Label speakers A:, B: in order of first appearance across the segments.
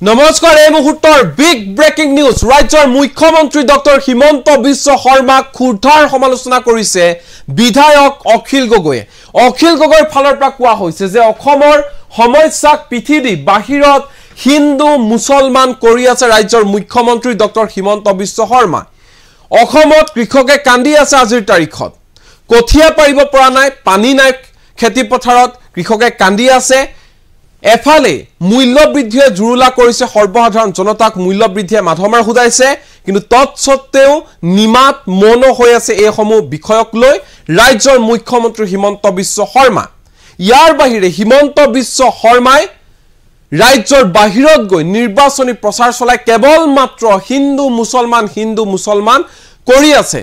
A: নমস্কাৰ এই মুহূৰ্তৰ বিগ ব্ৰেকিং নিউজ ৰাজ্যৰ মুখ্যমন্ত্ৰী ডক্টৰ হিমন্ত বিশ্ব শৰ্মাক খুৰ্ধাৰ সমালোচনা কৰিছে বিধায়ক অখিল গগৈয়ে অখিল গগৈৰ ফালৰ পৰা কোৱা হৈছে যে অসমৰ সমস্যাক পিঠি দি বাহিৰত হিন্দু মুছলমান কৰি আছে ৰাজ্যৰ মুখ্যমন্ত্ৰী ডক্টৰ হিমন্ত বিশ্ব শৰ্মা অসমত কৃষকে কান্দি আছে আজিৰ তাৰিখত কঠিয়া পাৰিব পৰা নাই পানী নাই খেতি পথাৰত কৃষকে কান্দি আছে এফালে মূল্য বৃদ্ধিয়ে জুৰুলা কৰিছে সৰ্বসাধাৰণ জনতাক মূল্য বৃদ্ধিয়ে মাধমাৰ হুদাইছে কিন্তু তৎসত্ত্বেও নিমাত মন হৈ আছে এই সমূহ বিষয়ক লৈ ৰাজ্যৰ মুখ্যমন্ত্ৰী হিমন্ত বিশ্ব শৰ্মা ইয়াৰ বাহিৰে হিমন্ত বিশ্ব শৰ্মাই ৰাজ্যৰ বাহিৰত গৈ নিৰ্বাচনী প্ৰচাৰ চলাই কেৱল মাত্ৰ হিন্দু মুছলমান কৰি আছে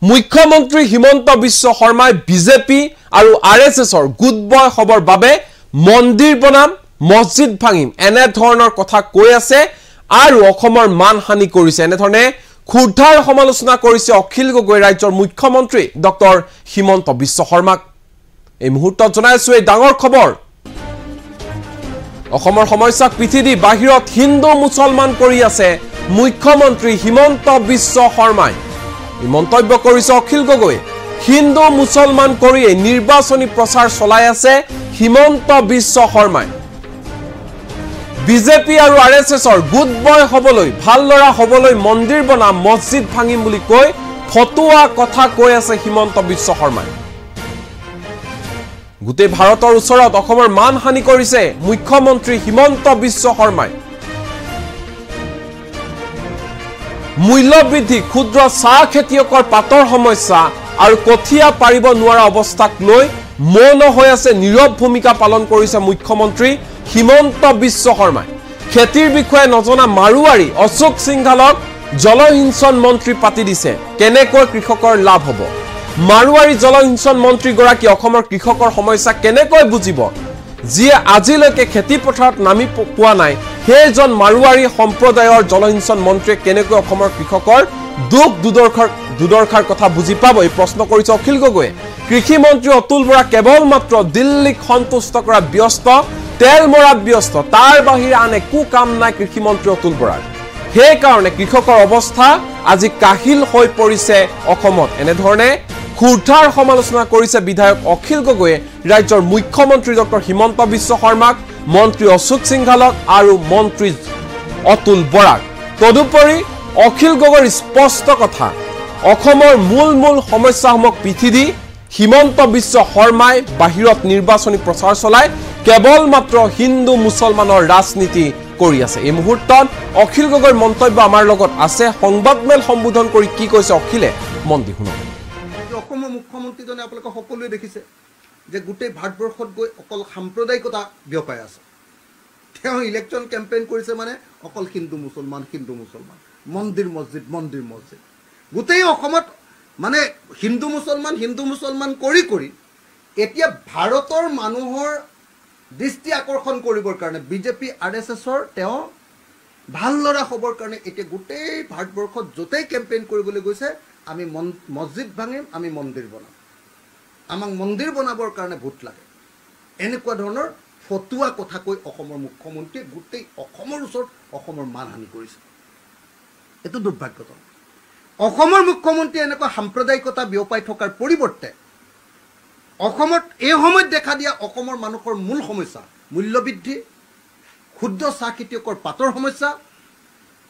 A: মুখ্যমন্ত্ৰী হিমন্ত বিশ্ব শৰ্মাই বিজেপি আৰু আৰএছএছৰ গুড বয় খবৰ বাবে মন্দিৰ বনাম মছজিদ ভাঙিম এনে ধৰণৰ কথা কৈ আছে আৰু অসমৰ মানহানি কৰিছে এনে ধৰণে খুৰ্ধাৰ সমালোচনা কৰিছে অখিল গগৈ ৰাজ্যৰ মুখ্যমন্ত্ৰী ডক্টৰ হিমন্ত বিশ্ব শৰ্মাক এই মুহূৰ্তত জনাইছো এই ডাঙৰ খবৰ অসমৰ সমস্যাক পিঠি দি বাহিৰত হিন্দু মুছলমান কৰি আছে মুখ্যমন্ত্ৰী হিমন্ত বিশ্ব শৰ্মাই এই মন্তব্য কৰিছে অখিল গগৈ হিন্দু মুছলমান কৰি নিৰ্বাচনী প্ৰচাৰ চলাই আছে হিমন্ত বিশ্ব শৰ্মাই বিজেপি আৰু আৰএছএছৰ গুড বয় হবলৈ ভাল লৰা হবলৈ মন্দিৰ বনাম মছজিদ ভাঙিম বুলি কৈ ফটুৱা কথা কৈ আছে হিমন্ত বিশ্ব শৰ্মাই গোটেই ভাৰতৰ ওচৰত অসমৰ মানহানি কৰিছে মুখ্যমন্ত্ৰী হিমন্ত বিশ্ব শৰ্মাই মূল্য বৃদ্ধি ক্ষুদ্ৰ চাহ খেতিয়কৰ পাতৰ সমস্যা আৰু কঠিয়া পাৰিব নোৱাৰা অৱস্থাক লৈ মৌন হৈ আছে নীৰৱ ভূমিকা পালন কৰিছে মুখ্যমন্ত্ৰী হিমন্ত বিশ্ব শৰ্মাই খেতিৰ বিষয়ে নজনা মাৰুৱাৰী অশোক সিংঘালক জলসিঞ্চন মন্ত্ৰী পাতি দিছে কেনেকৈ কৃষকৰ লাভ হ'ব মাৰুৱাৰী জলসিঞ্চন মন্ত্ৰী গৰাকী অসমৰ কৃষকৰ সমস্যা কেনেকৈ বুজিব যিয়ে আজিলৈকে খেতি পথাৰত নামি পোৱা নাই সেইজন মাৰুৱাৰী সম্প্ৰদায়ৰ জলসিঞ্চন মন্ত্ৰীয়ে কেনেকৈ অসমৰ কৃষকৰ দুখ দুদৰ্শাৰ কথা বুজি পাব এই প্ৰশ্ন কৰিছে অখিল গগৈয়ে কৃষি মন্ত্ৰী অতুল বৰা কেৱল মাত্ৰ দিল্লীক সন্তুষ্ট কৰা ব্যস্ত তেল মৰাত ব্যস্ত তাৰ বাহিৰে আন একো কাম নাই কৃষি মন্ত্ৰী অতুল বৰাৰ সেই কাৰণে কৃষকৰ অৱস্থা আজি কাহিল হৈ পৰিছে অসমত এনে ধৰণে খুৰ্ধাৰ সমালোচনা কৰিছে বিধায়ক অখিল গগৈয়ে ৰাজ্যৰ মুখ্যমন্ত্ৰী ডক্টৰ হিমন্ত বিশ্ব শৰ্মাক মন্ত্ৰী অশোক সিংঘালক আৰু মন্ত্ৰী অতুল বৰাক তদুপৰি অখিল গগৈৰ স্পষ্ট কথা অসমৰ মূল সমস্যাসমূহক পিঠি দি হিমন্ত বিশ্ব শৰ্মাই বাহিৰত নিৰ্বাচনী প্ৰচাৰ চলাই কেৱল মাত্ৰ হিন্দু মুছলমানৰ ৰাজনীতি কৰি আছে এই মুহূৰ্তত অখিল গগৈৰ মন্তব্য আমাৰ লগত আছে সংবাদমেল সম্বোধন কৰি কি কৈছে অখিলে মন্দি শুনক
B: অসমৰ মুখ্যমন্ত্ৰীজনে আপোনালোকে সকলোৱে দেখিছে যে গোটেই ভাৰতবৰ্ষত গৈ অকল সাম্প্ৰদায়িকতা বিয়পাই আছে তেওঁ ইলেকশ্যন কেম্পেইন কৰিছে মানে অকল হিন্দু মুছলমান মন্দিৰ মছজিদ গোটেই অসমত মানে হিন্দু মুছলমান কৰি এতিয়া ভাৰতৰ মানুহৰ দৃষ্টি আকৰ্ষণ কৰিবৰ কাৰণে বিজেপি আৰএছএছৰ তেওঁ ভাল লৰা হ'বৰ কাৰণে এতিয়া গোটেই ভাৰতবৰ্ষত য'তেই কেম্পেইন কৰিবলৈ গৈছে আমি মছজিদ ভাঙিম আমি মন্দিৰ বনাম আমাক মন্দিৰ বনাবৰ কাৰণে ভোট লাগে এনেকুৱা ধৰণৰ ফটুৱা কথা কৈ অসমৰ মুখ্যমন্ত্ৰীয়ে গোটেই অসমৰ ওচৰত অসমৰ মানহানি কৰিছে এইটো দুৰ্ভাগ্যজনক অসমৰ মুখ্যমন্ত্ৰী এনেকুৱা সাম্প্ৰদায়িকতা বিয়পাই থকাৰ পৰিৱৰ্তে অসমত এই সময়ত দেখা দিয়া অসমৰ মানুহৰ মূল সমস্যা মূল্য বৃদ্ধি ক্ষুদ্ৰ চাহ খেতিয়কৰ পাতৰ সমস্যা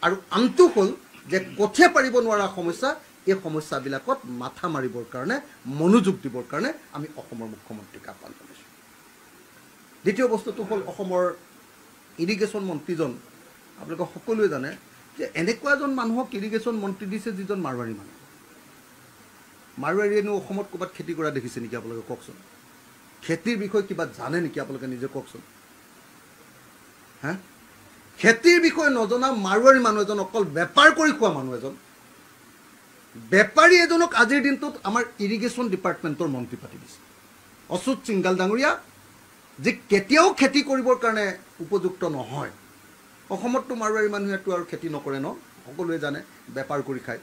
B: আৰু আনটো হ'ল যে কঠিয়া পাৰিব নোৱাৰা সমস্যা এই সমস্যাবিলাকত মাথা মাৰিবৰ কাৰণে মনোযোগ দিবৰ কাৰণে আমি অসমৰ মুখ্যমন্ত্ৰীক আহ্বান জনাইছোঁ দ্বিতীয় বস্তুটো হ'ল অসমৰ ইৰিগেশ্যন মন্ত্ৰীজন আপোনালোকে সকলোৱে জানে যে এনেকুৱা এজন মানুহক ইৰিগেশ্যন মন্ত্ৰী দিছে যিজন মাৰুৱাৰীয়েনো অসমত ক'ৰবাত খেতি কৰা দেখিছে নেকি আপোনালোকে কওকচোন খেতিৰ বিষয়ে কিবা জানে নেকি আপোনালোকে নিজে কওকচোন হা খেতিৰ বিষয়ে নজনা মাৰুৱাৰী মানুহ এজন অকল বেপাৰ কৰি খোৱা মানুহ এজন বেপাৰী এজনক আজিৰ দিনটোত আমাৰ ইৰিগেশ্যন ডিপাৰ্টমেণ্টৰ মন্ত্ৰী পাতি দিছে অচ্যুত সিংঘাল ডাঙৰীয়া যে কেতিয়াও খেতি কৰিবৰ কাৰণে উপযুক্ত নহয় অসমততো মাৰুৱাৰী মানুহেতো আৰু খেতি নকৰে ন সকলোৱে জানে বেপাৰ কৰি খায়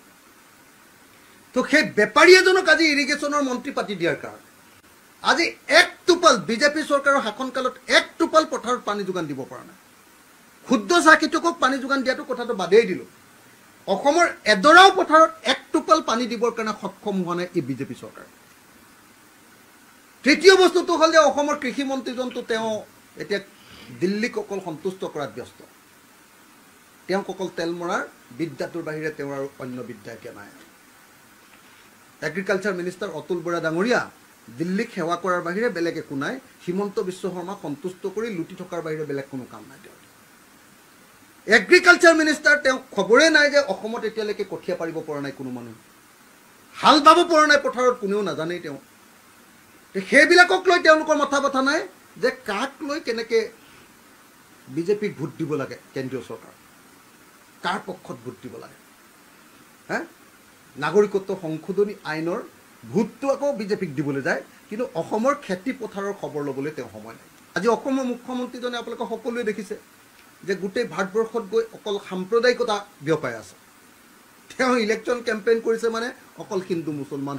B: তো সেই বেপাৰী এজনক আজি ইৰিগেশ্যনৰ মন্ত্ৰী পাতি দিয়াৰ কাৰণে আজি এক টোপাল বিজেপি চৰকাৰৰ শাসনকালত এক টোপাল পথাৰত পানী যোগান দিব পৰা নাই ক্ষুদ্ৰ চাহ খেতিয়কক পানী যোগান দিয়াটো কথাটো বাদেই দিলোঁ অসমৰ এডৰাও পথাৰত এক টোপাল পানী দিবৰ কাৰণে সক্ষম হোৱা নাই এই বিজেপি চৰকাৰ তৃতীয় বস্তুটো হ'ল যে অসমৰ কৃষি মন্ত্ৰীজনটো তেওঁ এতিয়া দিল্লীক অকল সন্তুষ্ট কৰাত ব্যস্ত তেওঁক অকল তেল মৰাৰ বিদ্যাটোৰ বাহিৰে তেওঁৰ আৰু অন্য বিদ্যা এতিয়া নাই এগ্ৰিকালচাৰ মিনিষ্টাৰ অতুল বৰা ডাঙৰীয়া দিল্লীক সেৱা কৰাৰ বাহিৰে বেলেগ একো নাই হিমন্ত বিশ্ব শৰ্মাক সন্তুষ্ট কৰি লুটি থকাৰ বাহিৰে বেলেগ কোনো কাম নাই তেওঁৰ এগ্ৰিকালচাৰ মিনিষ্টাৰ তেওঁ খবৰে নাই যে অসমত এতিয়ালৈকে কঠীয়া পাৰিব পৰা নাই কোনো মানুহ হাল বাব পৰা নাই পথাৰত কোনেও নাজানেই তেওঁ সেইবিলাকক লৈ তেওঁলোকৰ মাথা কথা নাই যে কাক লৈ কেনেকৈ বিজেপিক ভোট দিব লাগে কেন্দ্ৰীয় চৰকাৰ কাৰ পক্ষত ভোট দিব লাগে হে নাগৰিকত্ব সংশোধনী আইনৰ ভোটটো আকৌ বিজেপিক দিবলৈ যায় কিন্তু অসমৰ খেতি পথাৰৰ খবৰ ল'বলৈ তেওঁ সময় নাই আজি অসমৰ মুখ্যমন্ত্ৰীজনে আপোনালোকে সকলোৱে দেখিছে যে গোটেই ভাৰতবৰ্ষত গৈ অকল সাম্প্ৰদায়িকতা বিয়পাই আছে তেওঁ ইলেকশ্যন কেম্পেইন কৰিছে মানে অকল হিন্দু মুছলমান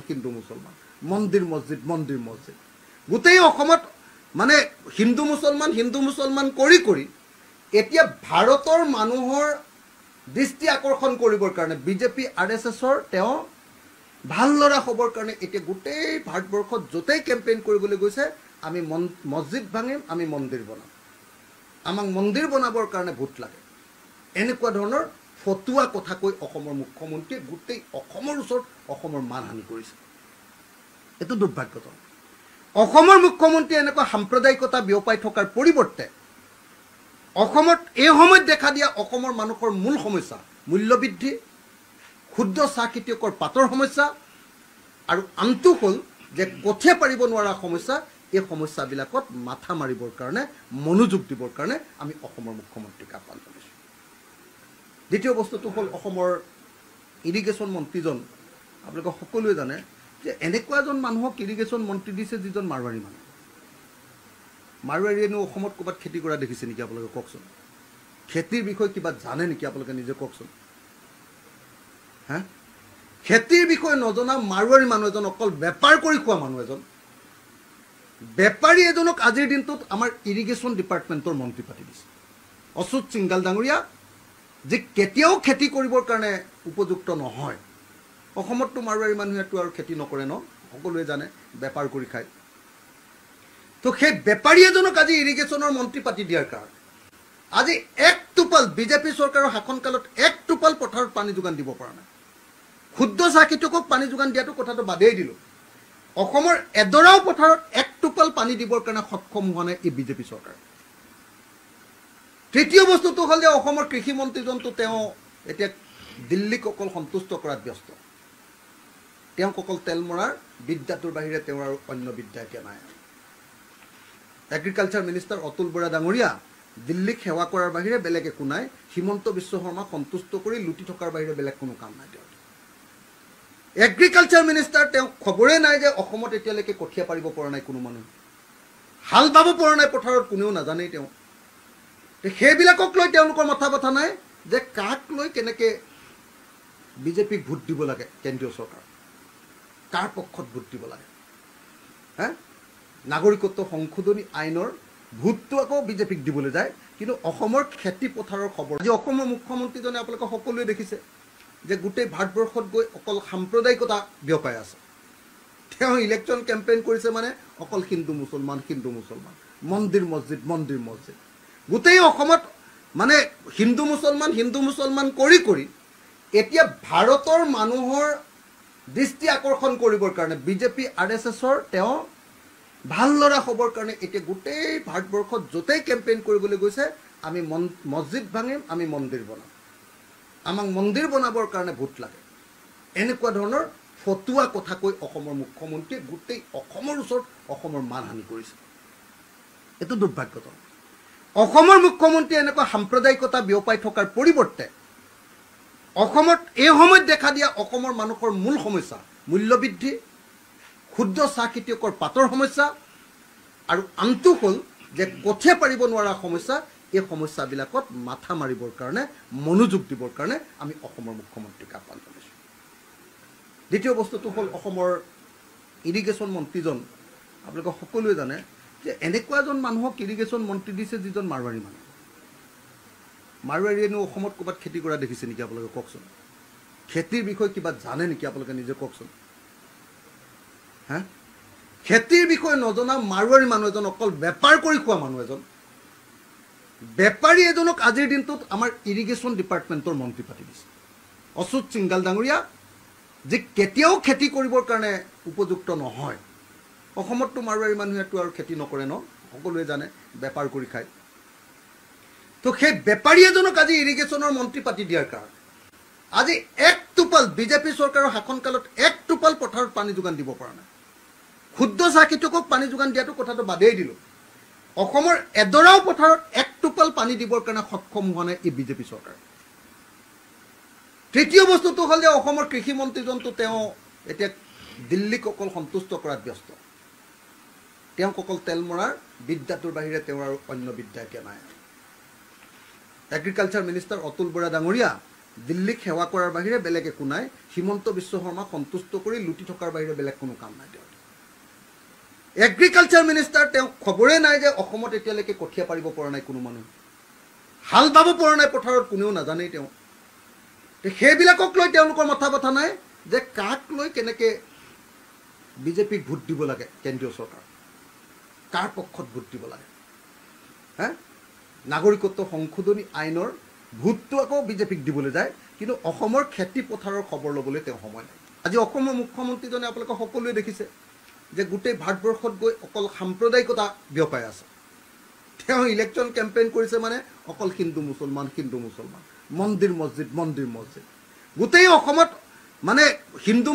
B: মন্দিৰ মছজিদ গোটেই অসমত মানে হিন্দু মুছলমান কৰি এতিয়া ভাৰতৰ মানুহৰ দৃষ্টি আকৰ্ষণ কৰিবৰ কাৰণে বিজেপি RSSৰ তেওঁ ভাল ল'ৰা হ'বৰ কাৰণে এতিয়া গোটেই ভাৰতবৰ্ষত য'তেই কেম্পেইন কৰিবলৈ গৈছে আমি মছজিদ ভাঙিম আমি মন্দিৰ বনাম আমাক মন্দিৰ বনাবৰ কাৰণে ভোট লাগে এনেকুৱা ধৰণৰ ফটুৱা কথা কৈ অসমৰ মুখ্যমন্ত্ৰীয়ে গোটেই অসমৰ ওচৰত অসমৰ মানহানি কৰিছে এইটো দুৰ্ভাগ্যজনক অসমৰ মুখ্যমন্ত্ৰীয়ে এনেকুৱা সাম্প্ৰদায়িকতা বিয়পাই থকাৰ পৰিৱৰ্তে অসমত এই সময়ত দেখা দিয়া অসমৰ মানুহৰ মূল সমস্যা মূল্যবৃদ্ধি ক্ষুদ্ৰ চাহ খেতিয়কৰ পাতৰ সমস্যা আৰু আনটো হ'ল যে কঠীয়া পাৰিব নোৱাৰা সমস্যা এই সমস্যাবিলাকত মাথা মাৰিবৰ কাৰণে মনোযোগ দিবৰ কাৰণে আমি অসমৰ মুখ্যমন্ত্ৰীক আহ্বান জনাইছোঁ দ্বিতীয় বস্তুটো হ'ল অসমৰ ইৰিগেশ্যন মন্ত্ৰীজন আপোনালোকে সকলোৱে জানে যে এনেকুৱা এজন মানুহক ইৰিগেশ্যন মন্ত্ৰী দিছে যিজন মাৰোৱাৰী মানুহ মাৰোৱাৰীয়েনো অসমত ক'ৰবাত খেতি কৰা দেখিছে নেকি আপোনালোকে কওকচোন খেতিৰ বিষয়ে কিবা জানে নেকি আপোনালোকে নিজে কওকচোন হা খেতিৰ বিষয়ে নজনা মাৰোৱাৰী মানুহ এজন অকল বেপাৰ কৰি খোৱা মানুহ এজন বেপাৰী এজনক আজিৰ দিনটোত আমাৰ ইৰিগেশ্যন ডিপাৰ্টমেণ্টৰ মন্ত্ৰী পাতি দিছে অচ্যুত সিংগাল ডাঙৰীয়া যে কেতিয়াও খেতি কৰিবৰ কাৰণে উপযুক্ত নহয় অসমততো মাৰোৱাৰী মানুহেতো আৰু খেতি নকৰে ন সকলোৱে জানে বেপাৰ কৰি খায় তো সেই বেপাৰী এজনক আজি ইৰিগেশ্যনৰ মন্ত্ৰী পাতি দিয়াৰ কাৰণে আজি এক টোপাল বিজেপি চৰকাৰৰ শাসনকালত এক টোপাল পথাৰত পানী যোগান দিব পৰা নাই ক্ষুদ্ৰ চাহ খেতিয়কক পানী যোগান দিয়াটো কথাটো বাদেই দিলোঁ অসমৰ এডৰাও পথাৰত এক টোপাল পানী দিবৰ কাৰণে সক্ষম হোৱা নাই এই বিজেপি চৰকাৰ তৃতীয় বস্তুটো হ'ল যে অসমৰ কৃষি মন্ত্ৰীজনটো তেওঁ এতিয়া দিল্লীক অকল সন্তুষ্ট কৰাত ব্যস্ত তেওঁক অকল তেল মৰাৰ বিদ্যাটোৰ বাহিৰে তেওঁৰ আৰু অন্য বিদ্যা এতিয়া নাই এগ্ৰিকালচাৰ মিনিষ্টাৰ অতুল বৰা ডাঙৰীয়া দিল্লীক সেৱা কৰাৰ বাহিৰে বেলেগ একো নাই হিমন্ত বিশ্ব শৰ্মাক সন্তুষ্ট কৰি লুটি থকাৰ বাহিৰে বেলেগ কোনো কাম নাই তেওঁৰ এগ্ৰিকালচাৰ মিনিষ্টাৰ তেওঁ খবৰে নাই যে অসমত এতিয়ালৈকে কঠীয়া পাৰিব পৰা নাই কোনো মানুহ হাল বাব পৰা নাই পথাৰত কোনেও নাজানেই তেওঁ সেইবিলাকক লৈ তেওঁলোকৰ মাথা কথা নাই যে কাক লৈ কেনেকৈ বিজেপিক ভোট দিব লাগে কেন্দ্ৰীয় চৰকাৰ কাৰ পক্ষত ভোট দিব লাগে হে নাগৰিকত্ব সংশোধনী আইনৰ ভোটটো আকৌ বিজেপিক দিবলৈ যায় কিন্তু অসমৰ খেতি পথাৰৰ খবৰ আজি অসমৰ মুখ্যমন্ত্ৰীজনে আপোনালোকে সকলোৱে দেখিছে যে গোটেই ভাৰতবৰ্ষত গৈ অকল সাম্প্ৰদায়িকতা বিয়পাই আছে তেওঁ ইলেকশ্যন কেম্পেইন কৰিছে মানে অকল হিন্দু মুছলমান মন্দিৰ মছজিদ গোটেই অসমত মানে হিন্দু মুছলমান কৰি এতিয়া ভাৰতৰ মানুহৰ দৃষ্টি আকৰ্ষণ কৰিবৰ কাৰণে বিজেপি RSSৰ তেওঁ ভাল ল'ৰা হ'বৰ কাৰণে এতিয়া গোটেই ভাৰতবৰ্ষত য'তেই কেম্পেইন কৰিবলৈ গৈছে আমি মছজিদ ভাঙিম আমি মন্দিৰ বনাম আমাক মন্দিৰ বনাবৰ কাৰণে ভোট লাগে এনেকুৱা ধৰণৰ ফটুৱা কথা কৈ অসমৰ মুখ্যমন্ত্ৰীয়ে গোটেই অসমৰ ওচৰত অসমৰ মানহানি কৰিছে এইটো দুৰ্ভাগ্যজনক অসমৰ মুখ্যমন্ত্ৰীয়ে এনেকুৱা সাম্প্ৰদায়িকতা বিয়পাই থকাৰ পৰিৱৰ্তে অসমত এই সময়ত দেখা দিয়া অসমৰ মানুহৰ মূল সমস্যা মূল্যবৃদ্ধি ক্ষুদ্ৰ চাহ খেতিয়কৰ পাতৰ সমস্যা আৰু আনটো হ'ল যে কঠীয়া পাৰিব নোৱাৰা সমস্যা এই সমস্যাবিলাকত মাথা মাৰিবৰ কাৰণে মনোযোগ দিবৰ কাৰণে আমি অসমৰ মুখ্যমন্ত্ৰীক আহ্বান জনাইছোঁ দ্বিতীয় বস্তুটো হ'ল অসমৰ ইৰিগেশ্যন মন্ত্ৰীজন আপোনালোকে সকলোৱে জানে যে এনেকুৱা এজন মানুহক ইৰিগেশ্যন মন্ত্ৰী দিছে যিজন মাৰোৱাৰী মানুহ মাৰোৱাৰীয়েনো অসমত ক'ৰবাত খেতি কৰা দেখিছে নেকি আপোনালোকে কওকচোন? খেতিৰ বিষয়ে কিবা জানে নেকি আপোনালোকে নিজে কওকচোন? হা, খেতিৰ বিষয়ে নজনা মাৰোৱাৰী মানুহ এজন, অকল বেপাৰ কৰি খোৱা মানুহ এজন, বেপাৰী এজনক আজিৰ দিনটোত আমাৰ ইৰিগেশ্যন ডিপাৰ্টমেণ্টৰ মন্ত্ৰী পাতি দিছে, অচ্যুত সিংগাল ডাঙৰীয়া, যে কেতিয়াও খেতি কৰিবৰ কাৰণে উপযুক্ত নহয়। অসমততো মাৰোৱাৰী মানুহেতো আৰু খেতি নকৰে ন, সকলোৱে জানে, বেপাৰ কৰি খায়। তো সেই বেপাৰী এজনক আজি ইৰিগেশ্যনৰ মন্ত্ৰী পাতি দিয়াৰ কাৰণে আজি এক টোপাল বিজেপি চৰকাৰৰ শাসনকালত এক টোপাল পথাৰত পানী যোগান দিব পৰা নাই। ক্ষুদ্ৰ চাহ খেতিয়কক পানী যোগান দিয়াটো কথাটো বাদেই দিলোঁ, অসমৰ এডৰাও পথাৰত এক টোপাল পানী দিবৰ কাৰণে সক্ষম হোৱা নাই এই বিজেপি চৰকাৰ। তৃতীয় বস্তুটো হ'ল যে অসমৰ কৃষিমন্ত্ৰীজনটো তেওঁ এতিয়া দিল্লীক অকল সন্তুষ্ট কৰাত ব্যস্ত। তেওঁক অকল তেল মৰাৰ বিদ্যাটোৰ বাহিৰে তেওঁৰ আৰু অন্য বিদ্যা একে নাই। এগ্ৰিকালচাৰ মিনিষ্টাৰ অতুল বৰা ডাঙৰীয়া দিল্লীক সেৱা কৰাৰ বাহিৰে বেলেগ একো নাই। হিমন্ত বিশ্ব শৰ্মাক সন্তুষ্ট কৰি লুটি থকাৰ বাহিৰে বেলেগ কোনো কাম নাই তেওঁৰ। এগ্ৰিকালচাৰ মিনিষ্টাৰ, তেওঁ খবৰেই নাই যে অসমত এতিয়ালৈকে কঠীয়া পাৰিব পৰা নাই কোনো মানুহ, হাল বাব পৰা নাই পথাৰত, কোনেও নাজানেই তেওঁ। সেইবিলাকক লৈ তেওঁলোকৰ মাথা কথা নাই যে কাক লৈ কেনেকৈ বিজেপিক ভোট দিব লাগে, কেন্দ্ৰীয় চৰকাৰ কাৰ পক্ষত ভোট দিব লাগে। হা, নাগৰিকত্ব সংশোধনী আইনৰ ভোটটো আকৌ বিজেপিক দিবলৈ যায়, কিন্তু অসমৰ খেতি পথাৰৰ খবৰ ল'বলৈ তেওঁ সময় নাই। আজি অসমৰ মুখ্যমন্ত্ৰীজনে আপোনালোকে সকলোৱে দেখিছে যে গোটেই ভাৰতবৰ্ষত গৈ অকল সাম্প্ৰদায়িকতা বিয়পাই আছে। তেওঁ ইলেকশ্যন কেম্পেইন কৰিছে মানে অকল হিন্দু মুছলমান, হিন্দু মুছলমান, মন্দিৰ মছজিদ, মন্দিৰ মছজিদ, গোটেই অসমত মানে হিন্দু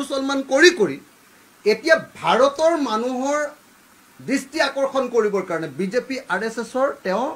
B: মুছলমান কৰি কৰি এতিয়া ভাৰতৰ মানুহৰ দৃষ্টি আকৰ্ষণ কৰিবৰ কাৰণে বিজেপি RSSৰ তেওঁ